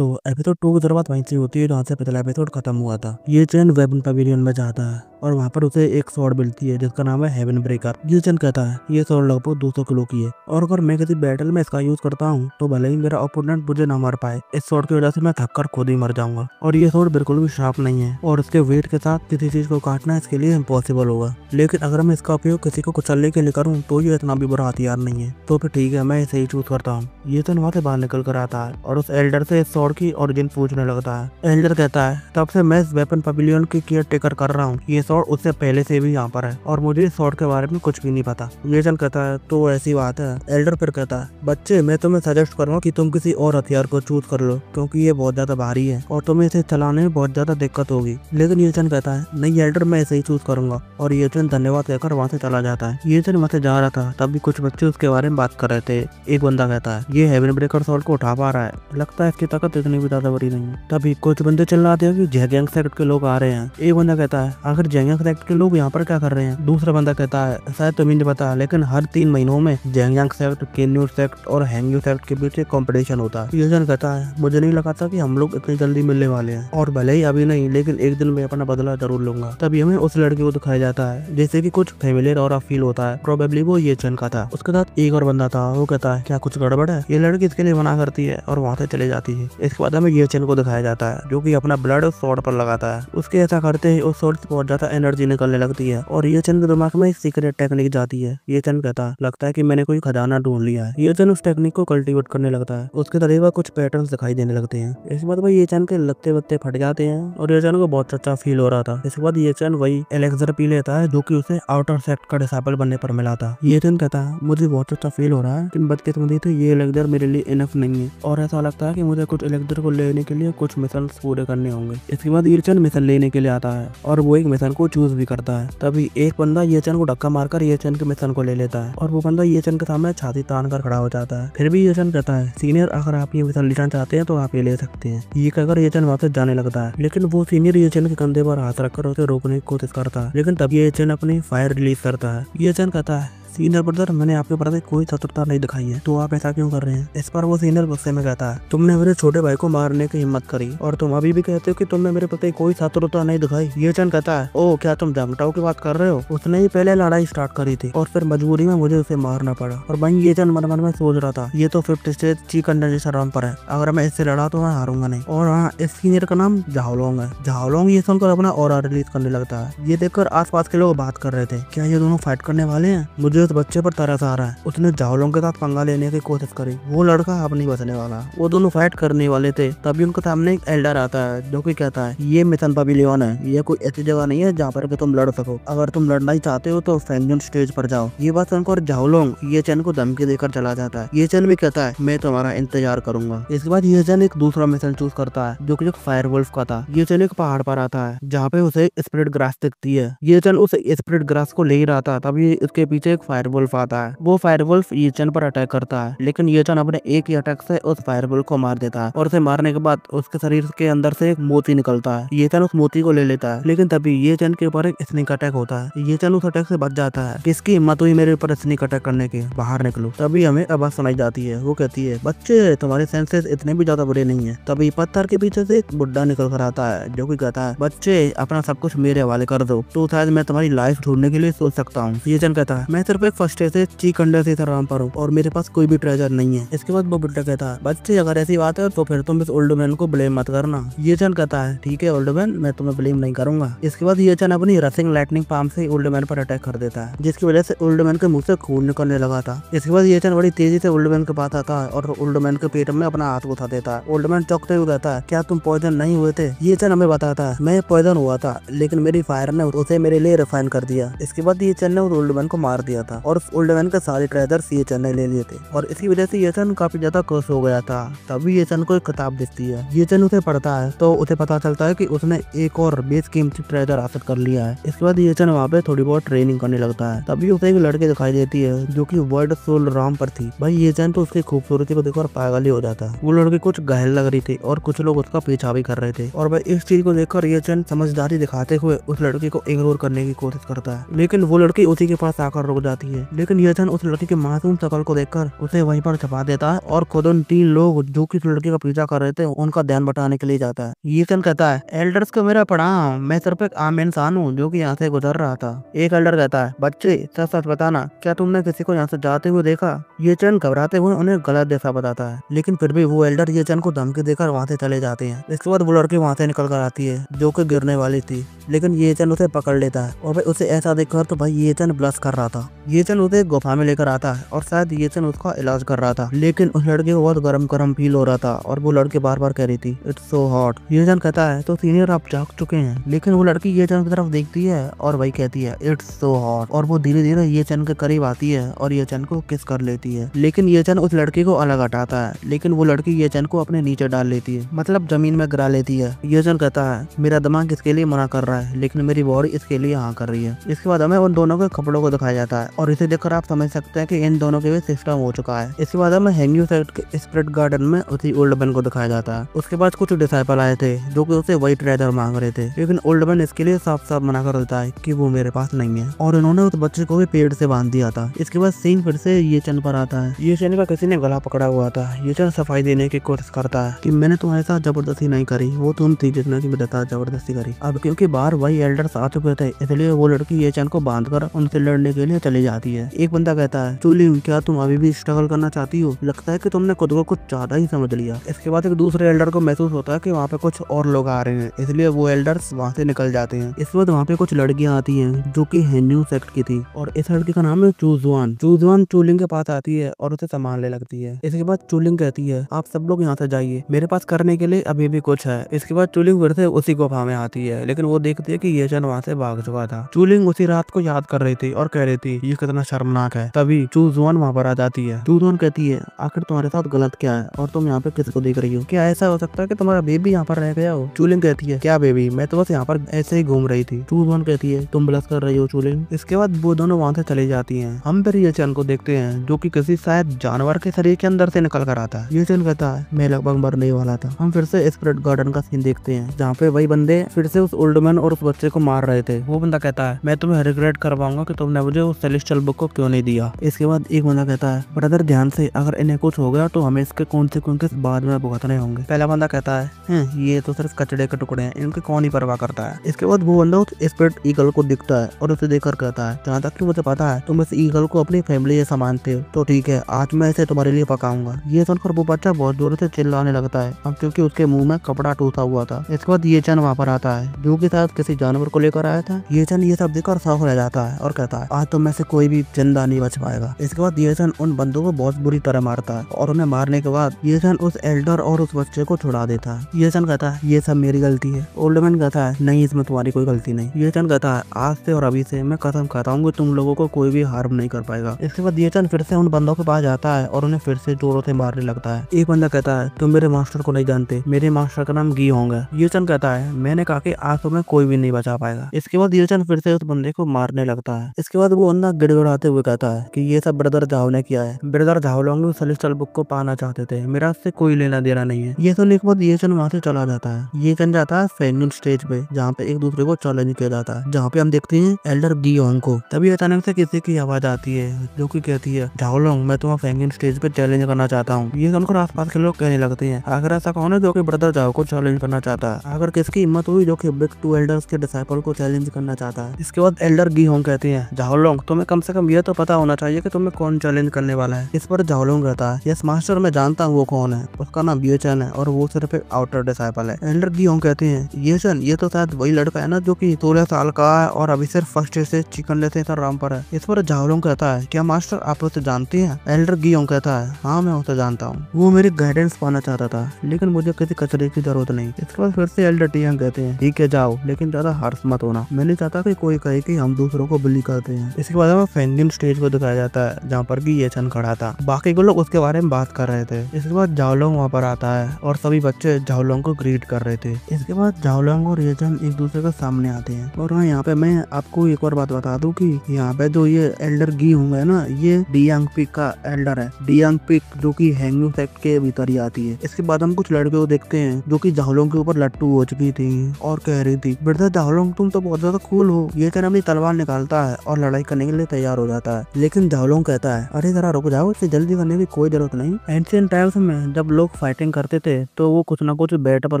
तो एपिसोड 2 की शुरुआत वहीं से होती है जहाँ से पिछला एपिसोड खत्म हुआ था। ये चैन वेपन पवेलियन में जाता है और वहाँ पर उसे एक स्वॉर्ड मिलती है जिसका नाम है हेवन ब्रेकर। ये चैन कहता है ये स्वॉर्ड लगभग 200 किलो की है और अगर मैं किसी बैटल में इसका यूज करता हूँ तो भले ही मेरा ओपोनेंट मुझे ना मार पाए, इस स्वॉर्ड की वजह से मैं थक कर खुद ही मर जाऊंगा। और ये स्वॉर्ड बिल्कुल भी शार्प नहीं है और इसके वेट के साथ किसी चीज को काटना इसके लिए इम्पॉसिबल होगा। लेकिन अगर मैं इसका उपयोग किसी को कुचलने के लिए करूँ तो ये इतना भी बुरा हथियार नहीं है। तो फिर ठीक है, मैं इसे ही चूज करता हूँ। ये चैन वहाँ से बाहर निकल कर आता है और उस एल्डर से इस स्वॉर्ड की ओरिजिन पूछने लगता है। एल्डर कहता है तब से मैं इस वेपन पवेलियन की केयर टेकर कर रहा हूँ, ये स्वॉर्ड उससे पहले से भी यहाँ पर है और मुझे इस स्वॉर्ड के बारे में कुछ भी नहीं पता। ये चैन कहता है तो ऐसी बात है। एल्डर फिर कहता है बच्चे, मैं तुम्हें सजेस्ट करूंगा कि तुम किसी और हथियार को चूज कर लो क्योंकि ये बहुत ज्यादा भारी है और तुम्हें इसे चलाने में बहुत ज्यादा दिक्कत होगी। लेकिन ये चैन कहता है नहीं एल्डर, मैं इसे ही चूज करूंगा। और ये चैन धन्यवाद कहकर वहाँ से चला जाता है। ये चैन वहाँ से जा रहा था तभी कुछ बच्चे उसके बारे में बात कर रहे थे। एक बंदा कहता है ये हेवन ब्रेकर स्वॉर्ड को उठा पा रहा है, लगता है इसकी ताकत इतनी भी ज्यादा बड़ी नहीं है। तभी कुछ बंदे चिल्लाते हैं कि जेगयांग सेक्ट के लोग आ रहे हैं। एक बंदा कहता है आखिर जेगयांग सेक्ट के लोग यहाँ पर क्या कर रहे हैं। दूसरा बंदा कहता है शायद तुम्हें नहीं पता लेकिन हर 3 महीनों में जेगयांग सेक्ट, केन्यू सेक्ट और हैंग्यू सेक्ट के बीच एक कंपटीशन होता है। ये कहता है मुझे नहीं लगा था कि हम लोग इतनी जल्दी मिलने वाले हैं और भले ही अभी नहीं लेकिन एक दिन में अपना बदला जरूर लूंगा। तभी हमें उस लड़के को दिखाया जाता है जैसे कि कुछ फेमिलियर और फील होता है। प्रोबेबली वो ये चैन का था। उसके साथ एक और बंदा था। वो कहता है क्या कुछ गड़बड़ है। ये लड़की इसके लिए मना करती है और वहाँ से चले जाती है। इसके बाद हमें ये चैन को दिखाया जाता है जो कि अपना ब्लड उस स्वॉर्ड पर लगाता है। उसके ऐसा करते ही उस स्वॉर्ड से बहुत ज्यादा एनर्जी निकलने लगती है और ये चैन के दिमाग में एक सीक्रेट टेक्निक जाती है। ये चैन कहता है लगता है कि मैंने कोई खजाना ढूंढ लिया है। ये चैन उस टेक्निक को कल्टीवेट करने लगता है। उसके तरीके कुछ पैटर्न्स दिखाई देने लगते हैं। इसके बाद भाई ये चैन के लत्ते वत्ते फट जाते हैं और ये चैन को बहुत अच्छा फील हो रहा था। इसके बाद ये चैन वही एलेक्सर पी लेता है जो कि उसे आउटर सेक्ट का डिसाइपल बनने पर मिला था। ये चैन कहता है मुझे बहुत अच्छा फील हो रहा है लेकिन बदकिस्मती से ये एलेक्सर मेरे लिए इनफ नहीं है और ऐसा लगता है कि मुझे कुछ एलेक्सर को लेने के लिए कुछ मिशन पूरे करने होंगे। इसके बाद ये चैन मिशन लेने के लिए आता है और वो एक मिशन को चूज भी करता है। तभी एक बंदा ये चैन को धक्का मारकर ये चैन के मिशन को ले लेता है और वो बंदा ये चैन के सामने छाती तान कर खड़ा हो जाता है। फिर भी ये चैन कहता है सीनियर अगर आप ये मिशन लेना चाहते हैं तो आप ये ले सकते हैं। ये कहकर ये चैन वापस जाने लगता है लेकिन वो सीनियर ये चैन के कंधे पर हाथ रखकर उसे रोकने की कोशिश करता है। लेकिन तब ये चैन अपनी फायर रिलीज करता है। ये चैन कहता है सीनियर ब्रदर, मैंने आपके प्रति कोई शत्रुता नहीं दिखाई है तो आप ऐसा क्यों कर रहे हैं। इस पर वो सीनियर गुस्से में कहता है तुमने मेरे छोटे भाई को मारने की हिम्मत करी और तुम अभी भी कहते हो कि तुमने मेरे प्रति कोई शत्रुता नहीं दिखाई। ये चैन कहता है ओ क्या तुम जामटाओ की बात कर रहे हो। उसने ही पहले लड़ाई स्टार्ट करी थी और फिर मजबूरी में मुझे उसे मारना पड़ा। और वहीं ये चैन मन मन में सोच रहा था ये तो 5th स्टेज ची कंडेंसेशन राउंड पर है, अगर मैं इससे लड़ा तो मैं हारूंगा नहीं। और हाँ, इस सीनियर का नाम झाओलोंग है। झाओलोंग ये सुनकर अपना ऑरा रिलीज करने लगता है। ये देखकर आसपास के लोग बात कर रहे थे क्या ये दोनों फाइट करने वाले हैं। मुझे उस बच्चे पर तरस आ रहा है। उसने झाओलोंग के साथ पंगा लेने की कोशिश करी। वो लड़का अब नहीं बचने वाला। वो दोनों फाइट करने वाले थे तभी उनके सामने एक एल्डर आता है जो कि कहता है ये मिशन पवेलियन है, ये कोई ऐसी जगह नहीं है जहाँ पर कि तुम लड़ सको। अगर तुम लड़ना ही चाहते हो तो फैंगजन स्टेज पर जाओ। ये बात सुनकर झाओलोंग ये चैन को धमकी देकर चला जाता है। ये चैन भी कहता है मैं तुम्हारा इंतजार करूंगा। इसके बाद ये चैन एक दूसरा मिशन चूज करता है जो कि एक फायर वुल्फ का था। ये चैन एक पहाड़ पर आता है जहाँ पे उसे स्पिरिट ग्रास दिखती है। ये चैन उस स्पिरिट ग्रास को ले ही रहा था तभी इसके पीछे एक फायर वुल्फ आता है। वो फायर वुल्फ ये चैन पर अटैक करता है लेकिन ये चैन अपने एक ही अटैक से उस फायर वुल्फ को मार देता है और उसे मारने के बाद उसके शरीर के अंदर से एक मोती निकलता है। ये चैन उस मोती को ले लेता है लेकिन तभी ये चैन के ऊपर एक स्नेक अटैक होता है। ये चैन उस अटैक से बच जाता है। किसकी हिम्मत हुई मेरे ऊपर स्नेक अटैक करने की, बाहर निकलो। तभी हमें आवाज सुनाई जाती है। वो कहती है बच्चे तुम्हारे सेंसेस इतने भी ज्यादा बुरे नहीं है। तभी पत्थर के पीछे से एक बुड्ढा निकल कर आता है जो कि कहता है बच्चे अपना सब कुछ मेरे हवाले कर दो तो शायद मैं तुम्हारी लाइफ ढूंढने के लिए सोच सकता हूँ। ये चैन कहता है मैं सिर्फ एक फर्स्ट स्टेज से ची कंडेंसेशन राउंड पर हूँ और मेरे पास कोई भी ट्रेजर नहीं है। इसके बाद वो बुड्ढा कहता है बच्चे अगर ऐसी बात है तो फिर तुम इस ओल्ड मैन को ब्लेम मत करना। ये चैन कहता है ठीक है ओल्ड मैन, मैं तुम्हें ब्लेम नहीं करूंगा। इसके बाद ये चैन अपनी रसिंग लाइटनिंग पाम से ओल्ड मैन पर अटैक कर देता है जिसकी वजह से ओल्ड मैन के मुंह से खून निकलने लगा था। इसके बाद ये चैन बड़ी तेजी से ओल्ड मैन के पास आता है और ओल्ड मैन के पेट में अपना हाथ उठा देता है। ओल्ड मैन चौंकते हुए कहता है क्या तुम पॉइजन नहीं हुए थे। ये चैन हमें बताता है मैं पॉइजन हुआ था लेकिन मेरी फायर ने उसे मेरे लिए रिफाइन कर दिया। इसके बाद ये चैन ने उस ओल्ड मैन को मार दिया था और उस ओल्ड मैन के सारे ट्रेजर्स ये चैन ने ले लिए थे और इसी वजह से ये चैन काफी ज्यादा खुश हो गया था। तभी ये चैन को एक किताब दिखती है। ये चैन उसे पढ़ता है तो उसे पता चलता है कि उसने एक और बेस कीमती ट्रेजर हासिल कर लिया है। इसके बाद ये चैन वहाँ पे थोड़ी बहुत ट्रेनिंग करने लगता है। तभी उसे एक लड़की दिखाई देती है जो कि वर्ल्ड सोल राम पर थी। भाई ये चैन तो उसकी खूबसूरती को देखकर पागल ही हो जाता है। वो लड़की कुछ घायल लग रही थी और कुछ लोग उसका पीछा भी कर रहे थे और भाई इस चीज को देखकर ये चैन समझदारी दिखाते हुए उस लड़की को इग्नोर करने की कोशिश करता है लेकिन वो लड़की उसी के पास आकर रुक जाती जाती है, लेकिन ये चन उस लड़की के मासूम शकल को देखकर उसे वहीं पर छुपा देता है और खुद उन 3 लोग जो कि उस लड़की का पीछा कर रहे थे उनका ध्यान बटाने के लिए जाता है। ये चन कहता है, एल्डर्स को मेरा प्रणाम, मैं सिर्फ एक आम इंसान हूँ जो कि यहाँ से गुजर रहा था। एक एल्डर कहता है, बच्चे सच सच बताना, क्या तुमने किसी को यहाँ से जाते हुए देखा? ये चन घबराते हुए उन्हें गलत दिशा बताता है, लेकिन फिर भी वो एल्डर ये चन को धमकी देकर वहाँ से चले जाते हैं। इसके बाद वो लड़की वहाँ से निकल कर आती है जो कि गिरने वाली थी, लेकिन ये चन उसे पकड़ लेता है और भाई उसे ऐसा देखकर तो भाई ये चन ब्लश कर रहा था। ये चन उसे गुफा में लेकर आता है और शायद ये चन उसका इलाज कर रहा था, लेकिन उस लड़के को बहुत गरम गरम फील हो रहा था और वो लड़की बार बार कह रही थी, इट्स सो हॉट। ये चन कहता है, तो सीनियर आप जाग चुके हैं, लेकिन वो लड़की ये चन की तरफ देखती है और वही कहती है, इट्स सो हॉट, और वो धीरे धीरे ये चन के करीब आती है और ये चन को किस कर लेती है। लेकिन ये चन उस लड़की को अलग हटाता है, लेकिन वो लड़की ये चन को अपने नीचे डाल लेती है, मतलब जमीन में गिरा लेती है। ये चन कहता है, मेरा दिमाग इसके लिए मना कर रहा है, लेकिन मेरी बॉडी इसके लिए हाँ कर रही है। इसके बाद हमें उन दोनों के कपड़ों को दिखाया जाता है और इसे देखकर आप समझ सकते हैं कि इन दोनों के भी सिस्टम हो चुका है। इसके बाद हमें हैंगिंग साइड के स्पिरिट गार्डन में उसी ओल्ड मैन को दिखाया जाता है। उसके बाद कुछ डिसाइपल आए थे जो कि उसे वही ट्रेजर मांग रहे थे, लेकिन ओल्ड मैन इसके लिए साफ साफ मना कर देता है कि वो मेरे पास नहीं है, और इन्होंने उस बच्चे को भी पेड़ से बांध दिया था। इसके बाद सीन फिर से ये चन पर आता है। ये चन का किसी ने गला पकड़ा हुआ था। ये चन सफाई देने की कोशिश करता है कि मैंने तुम्हारे साथ जबरदस्ती नहीं करी, वो तुम थी जिसने मेरे साथ जबरदस्ती करी। अब क्योंकि बाहर वही एल्डर्स आ चुके थे, इसलिए वो लड़की ये चन को बांधकर उनसे लड़ने के लिए चली जाती है। एक बंदा कहता है, चूली क्या तुम अभी भी स्ट्रगल करना चाहती हो? लगता है कि तुमने खुद को कुछ ज्यादा ही समझ लिया। इसके बाद एक दूसरे एल्डर को महसूस होता है कि वहाँ पे कुछ और लोग आ रहे हैं, इसलिए वो एल्डर्स वहाँ से निकल जाते हैं। इस वक्त वहाँ पे कुछ लड़कियां आती हैं जो कि हैन्यू सेक्ट की थी, और इस लड़की का नाम है चूजवान। चूजवान चूलिंग के पास आती है और उसे संभालने लगती है। इसके बाद चूलिंग कहती है, आप सब लोग यहाँ से जाइए, मेरे पास करने के लिए अभी भी कुछ है। इसके बाद चूलिंग फिर से उसी गुफा में आती है, लेकिन वो देखती है कि ये चन वहाँ से भाग चुका था। चूलिंग उसी रात को याद कर रही थी और कह रही थी ये कितना शर्मनाक है। तभी चूजवान वहाँ पर आ जाती है। चूजवान कहती है, आखिर तुम्हारे साथ गलत क्या है और तुम यहाँ पे किसको देख रही हो? क्या ऐसा हो सकता है कि तुम्हारा बेबी यहाँ पर रह गया हो? चूलिंग कहती है, क्या बेबी, मैं तो बस यहाँ पर ऐसे ही घूम रही थी। चूजवान कहती है, तुम ब्लश कर रही हो चूलिंग। इसके बाद वो दोनों वहाँ से चली जाती हैं। हम फिर ये चन को देखते हैं जो कि किसी शायद जानवर के शरीर के अंदर से निकल कर आता है। ये चन कहता है, मैं लगभग मरने वाला था। हम फिर से स्पिरिट गार्डन का सीन देखते हैं जहाँ पे वही बंदे फिर से उस ओल्ड मैन और उस बच्चे को मार रहे थे। वो बंदा कहता है, मैं तुम्हें रिग्रेट करवाऊंगा कि तुमने मुझे उस सेलेस्टियल बुक को क्यों नहीं दिया। इसके बाद एक बंदा कहता है, ब्रदर ध्यान से, अगर इन्हें कुछ हो गया तो हमें इसके कॉन्सिक्वेंसेस बाद में भुगतने होंगे। पहला बंदा कहता है, ये तो सिर्फ कचड़े के टुकड़े हैं, इनकी कौन ही परवाह करता है। इसके बाद वो बंदा उस स्पिरिट ईगल को दिखता है और उसे देखकर कहता है, जहाँ तक कि मुझे पता है तुम इस ईगल को अपनी फैमिली जैसा मानते हो, तो ठीक है, आज मैं इसे तुम्हारे लिए पकाऊंगा। ये सुनकर वो बच्चा बहुत जोर से चिल्लाने लगता है, अब क्योंकि उसके मुंह में कपड़ा टूटा हुआ था। इसके बाद ये चन वहाँ पर आता है जो कि साथ किसी जानवर को लेकर आया था। ये चन ये सब देखकर शौक रह जाता है और कहता है, आज तो मैं से कोई भी जिंदा नहीं बच पाएगा। इसके बाद ये चन उन बंदों को बहुत बुरी तरह मारता है और उन्हें मारने के बाद ये चन उस एल्डर और उस बच्चे को छुड़ा देता है। ये चन कहता है, ये सब मेरी गलती है। ओल्ड मैन कहता है, नहीं, इसमें तुम्हारी कोई गलती नहीं। ये चन कहता है, आज से और अभी से मैं कसम खाता हूँ कि तुम लोगों को कोई भी हार्म नहीं कर पाएगा। इसके बाद ये चन फिर से उन बंदों के पास जाता है और उन्हें फिर से जोरों से मारने लगता है। एक बंदा कहता है, तुम मेरे मास्टर को नहीं जानते, मेरे मास्टर का नाम गी होंगे। ये चन कहता है, मैंने कहा कि आज तो मैं कोई भी नहीं बचा पाएगा। इसके बाद ये चन फिर से उस बंदे को मारने लगता है। इसके बाद वो बंदा गिड़गिड़ाते हुए कहता है कि ये सब ब्रदर झाओ ने किया है। ब्रदर झाओ लोग सेलेस्टियल बुक को पाना चाहते थे, मेरा इससे कोई लेना देना नहीं है। ये सुनने के बाद ये चन वहाँ से चला जाता है। ये चन जाता है फेंगन स्टेज पे जहाँ पे एक दूसरे को चैलेंज किया जाता है, जहाँ पे हम देखते हैं एल्डर गी होंग को। तभी अचानक से किसी की आवाज आती है जो कि कहती है, झाओ लोग, मैं तुम्हें फेंगन स्टेज पे चैलेंज करना चाहता हूँ। ये सुनकर आसपास के लोग कहने लगते हैं, अगर ऐसा कौन है जो कि ब्रदर झाओ को चैलेंज करना चाहता है? अगर किसकी हिम्मत हुई जो कि बिग टू एल्डर्स के डिसाइपल को चैलेंज करना चाहता है। इसके बाद एल्डर गी होंग कहते हैं, झाओ लोग, तुम्हें कम से कम ये तो पता होना चाहिए कि तुम्हें कौन चैलेंज करने वाला है। इस पर झाओ लोग कहता है, यस मास्टर, मैं जानता हूँ वो कौन है, उसका नाम ये चन है और वो सिर्फ एक आउटर डिसाइपल है। एल्डर गी होंग कहते हैं, ये चन, ये तो शायद वही लड़का है ना जो कि 16 साल का है और अभी सिर्फ फर्स्ट से चिकन लेते राम पर है। इस पर झाओ लोग कहता है, क्या मास्टर आप उसे जानते हैं? एल्डर गी होंग कहता है, हाँ मैं उसे जानता हूँ, वो मेरी गाइडेंस पाना चाहता था, लेकिन मुझे किसी कचरे की जरूरत नहीं। इसके बाद फिर से एल्डर टी कहते हैं, ठीक है जाओ, लेकिन ज्यादा हर्ष मत होना, मैं नहीं चाहता कि कोई कहे कि हम दूसरों को बुली करते हैं। इसके बाद हमें फेंगिन स्टेज को दिखाया जाता है जहाँ पर कि ये चन खड़ा था, बाकी के लोग उसके बारे में बात कर रहे थे। इसके बाद झाओ लोग वहाँ पर आता है और सभी बच्चे झाओ लोग को ग्रीट कर रहे थे। इसके बाद झाओ लोग और ये चन एक दूसरे के सामने आते हैं। और हाँ, यहाँ पे मैं आपको एक और बात बता दूं कि यहाँ पे जो ये एल्डर गी होंगे ना, ये डियांग पिक का एल्डर है। डियांग पिक जो कि हैंगयू सेक्ट के भीतर ही आती है। इसके बाद हम कुछ लड़के को देखते हैं जो कि झाओ लोग के ऊपर लट्टू हो चुकी थी और कह रही थी, ब्रदर झाओ लोग, तुम तो बहुत ज्यादा कूल हो। ये चन अपनी तलवार निकालता है और लड़ाई करने के लिए तैयार हो जाता है। लेकिन झाओलोंग कहता है अरे जरा रुक जाओ, इसे जल्दी करने की कोई जरूरत नहीं। एंशिएंट टाइम्स में जब लोग फाइटिंग करते थे तो वो कुछ न कुछ बेट पर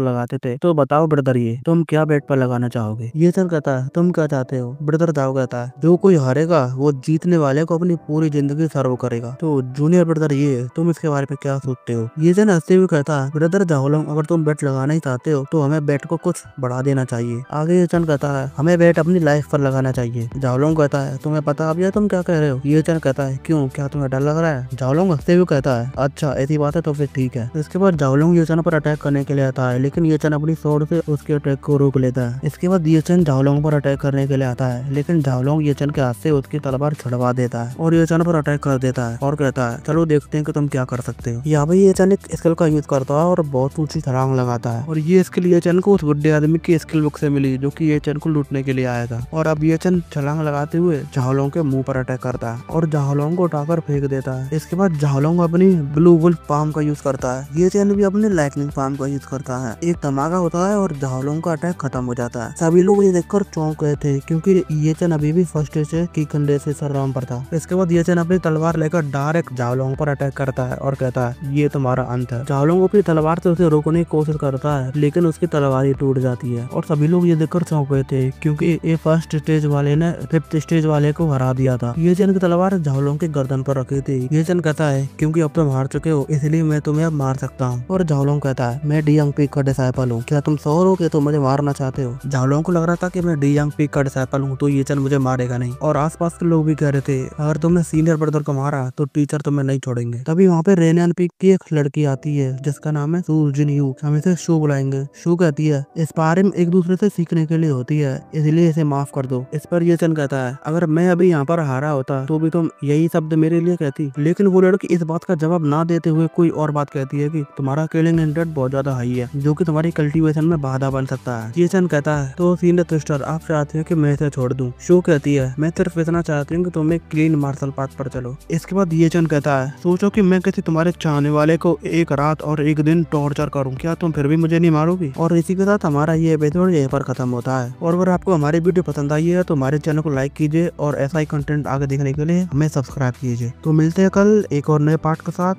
लगाते थे। तो बताओ ब्रदर, ये तुम क्या बेट पर लगाना चाहोगे? ये चन कहता है तुम क्या चाहते हो? ब्रदर जाओ कहता है जो कोई हारेगा वो जीतने वाले को अपनी पूरी जिंदगी सर्व करेगा। तो जूनियर ब्रदर ये तुम इसके बारे में क्या सोचते हो? ये जन हंसते हुए कहता है ब्रदर झाओलोंग, अगर तुम बेट लगाना ही चाहते हो तो हमें बेट को कुछ बढ़ा देना चाहिए। आगे ये चन कहता है हमें बेट अपनी लाइफ पर लगाना चाहिए। झाओलोंग कहता है तुम्हें पता अब यह तुम क्या कह रहे हो? ये चन कहता है क्यों, क्या तुम्हें डर लग रहा है? झाओलोंग हंसते हुए कहता है अच्छा ऐसी बात है तो फिर ठीक है। इसके बाद झाओलोंग ये चन पर अटैक करने के लिए आता है, लेकिन ये चन अपनी स्वॉर्ड से उसके अटैक को रोक लेता है। इसके बाद ये चन झाओलोंग पर अटैक करने के लिए आता है, लेकिन झाओलोंग ये चन के हाथ से उसकी तलवार छुड़वा देता है और ये चन पर अटैक कर देता है और कहता है चलो देखते हैं कि तुम क्या कर सकते हो। यहाँ पे ये चन एक स्किल का यूज करता है और बहुत ऊंची छलांग लगाता है, और ये स्किल ये चन को उस बुड्ढे आदमी की स्किल बुक से मिली जो कि ये चन को लूटने के लिए आया था। और अब ये चन छलांग लगाते हुए झाओलोंग के मुंह पर अटैक करता है और झाओलोंग को उठाकर फेंक देता है। इसके बाद झाओलोंग अपनी ब्लू वुल्फ पाम का यूज करता है, ये चन भी अपने लाइटनिंग पाम का यूज करता है। एक धमाका होता है और झाओलोंग का अटैक खत्म हो जाता है। सभी लोग ये देखकर चौंक गए थे क्योंकि ये चन अभी भी फर्स्ट स्टेज की कंधे से सरराम पर था। इसके बाद ये चन अपनी तलवार लेकर डायरेक्ट झाओलोंग पर अटैक करता है और कहता है ये तुम्हारा अंत है। झाओलोंग अपनी तलवार से उसे रोकने की कोशिश करता है, लेकिन उसकी तलवार ही टूट जाती है और सभी लोग ये देखकर चौंक गए थे क्योंकि ये फर्स्ट स्टेज वाले ने फिफ्थ स्टेज वाले को हरा दिया था। ये चन की तलवार झाओलोंग के गर्दन पर रखी थी। ये चन कहता है क्योंकि अब तुम हार चुके हो इसलिए मैं तुम्हें अब मार सकता हूँ। और झाओलोंग कहता है मैं डी यंग पीक का डिसाइपल हूँ, क्या तुम श्योर हो कि तुम मुझे मारना चाहते हो? झाओलोंग को लग रहा था कि मैं डी यंग पीक का डिसाइपल हूँ तो ये चन मुझे मारेगा नहीं, और आसपास के लोग भी कह रहे थे अगर तुमने सीनियर ब्रदर को मारा तो टीचर तुम्हें नहीं छोड़ेंगे। तभी वहाँ पे रेनियन पीक की एक लड़की आती है जिसका नाम है सू जिन यू, हम इसे शू बुलाएंगे। शू कहती है स्पारिंग एक दूसरे से सीखने के लिए होती है, इसलिए इसे माफ कर दो। इस पर ये चन कहता है अगर मैं अभी यहाँ पर हारा होता तो भी तुम यही शब्द मेरे लिए कहती। लेकिन वो लड़की इस बात का जवाब ना देते हुए कोई और बात कहती है कि तुम्हारा किलिंग इंटेंट बहुत ज्यादा हाई है जो कि तुम्हारी कल्टीवेशन में बाधा बन सकता है। ये चन कहता है तो सीनियर सिस्टर आप चाहते हो कि मैं इसे छोड़ दूं? शू कहती है मैं सिर्फ इतना चाहती हूँ कि तुम एक क्लीन मार्शल पाथ पर चलो। इसके बाद ये चन कहता है सोचो कि मैं किसी तुम्हारे चाहने वाले को एक रात और एक दिन टॉर्चर करूँ, क्या तुम फिर भी मुझे नहीं मारोगी? और इसी के साथ हमारा ये एपिसोड यहीं पर खत्म होता है। और अगर आपको हमारी वीडियो पसंद आई है तो हमारे चैनल को लाइक कीजिए और ऐसा ही कंटेंट आगे देखने के लिए हमें सब्सक्राइब कीजिए। तो मिलते हैं कल एक और नए पार्ट के साथ।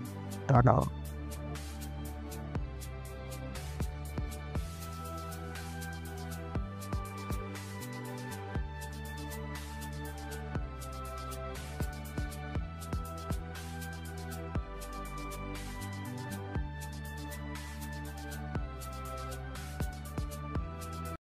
टाटा।